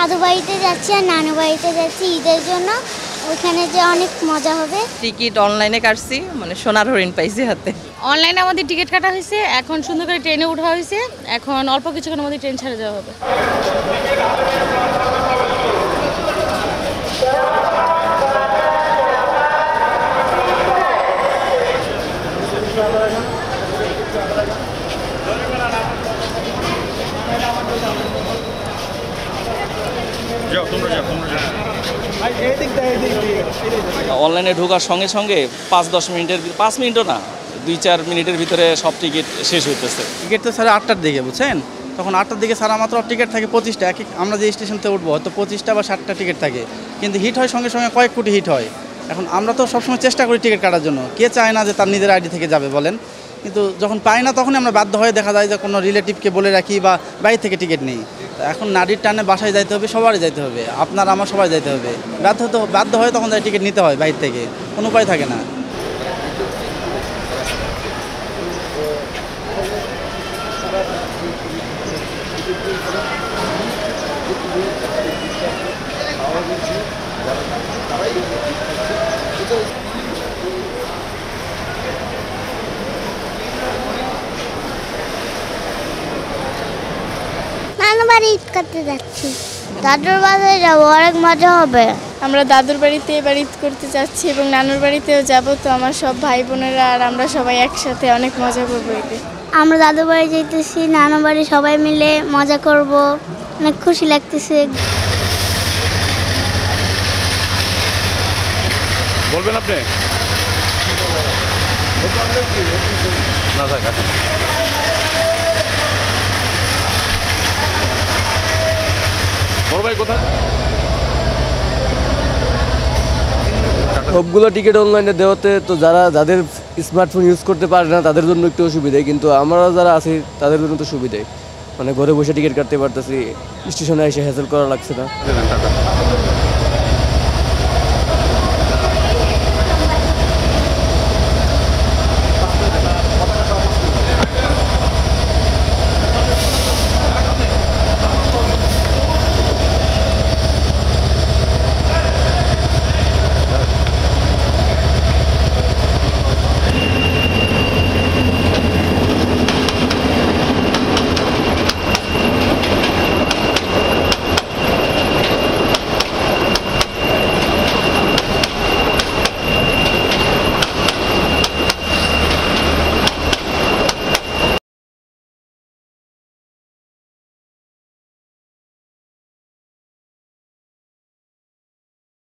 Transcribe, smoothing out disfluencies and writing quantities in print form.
দাদু বাড়িতে যাচ্ছি আর নানু বাড়িতে যাচ্ছি ঈদের জন্য, ওখানে যে অনেক মজা হবে। টিকিট অনলাইনে কাটছি, মানে সোনার হরিণ পাইছি হাতে। অনলাইনে আমাদের টিকিট কাটা হয়েছে, এখন সুন্দর করে ট্রেনে ওঠা হয়েছে, এখন অল্প কিছুক্ষণের মধ্যে ট্রেন ছেড়ে যাওয়া হবে। অনলাইনে ঢোকার সঙ্গে সঙ্গে 5-10 মিনিটের 5 মিনিটও না 2-4 মিনিটের ভিতরে সব টিকিট শেষ হইতেছে। টিকিট তো স্যার 8টার দিকে, বুঝছেন? তখন 8টার দিকে সারা মাত্র টিকিট থাকে 25টা। আমরা যে স্টেশনতে উঠবো হয়তো 25টা বা 60টা টিকিট থাকে, কিন্তু হিট হয় সঙ্গে সঙ্গে কয়েক কোটি হিট হয়। এখন আমরা তো সবসময় চেষ্টা করি টিকিট কাটার জন্য, কে চায় না যে তার নিজের আইডি থেকে যাবে বলেন? কিন্তু যখন পাই না তখনই আমরা বাধ্য হয়ে দেখা যায় যে কোনো রিলেটিভকে বলে রাখি বা বাইরে থেকে টিকিট নিই। এখন নারীর টানে বাসায় যাইতে হবে, সবারই যাইতে হবে, আপনার আমার সবাই যাইতে হবে। বাধ্য হয়ে তখন যাই টিকিট নিতে হয় বাইরে থেকে, কোনো উপায় থাকে না। নানু বাড়ি ঈদ করতে যাচ্ছি, দাদুর বাড়ি যাবো, অনেক মজা হবে। আমরা দাদুর বাড়িতে এবার ঈদ করতে যাচ্ছি এবং নানুর বাড়িতেও যাব, তো আমার সব ভাই বোনেরা আর আমরা সবাই একসাথে অনেক মজা করবো ঈদে। আমরা দাদু বাড়ি যেতেছি, নানু বাড়ি সবাই মিলে মজা করব, অনেক খুশি লাগতেছে। বলবেন আপনি? না থাক আছে। বড় ভাই কোথায়? সবগুলো টিকিট অনলাইনে দেওয়াতে তো যাদের স্মার্টফোন ইউজ করতে পারে না তাদের জন্য একটু অসুবিধাই, কিন্তু আমরা যারা আছি তাদের জন্য তো সুবিধাই। মানে ঘরে বসে টিকিট কাটতে পারতেছি, স্টেশনে এসে হ্যাসেল করা লাগছে না।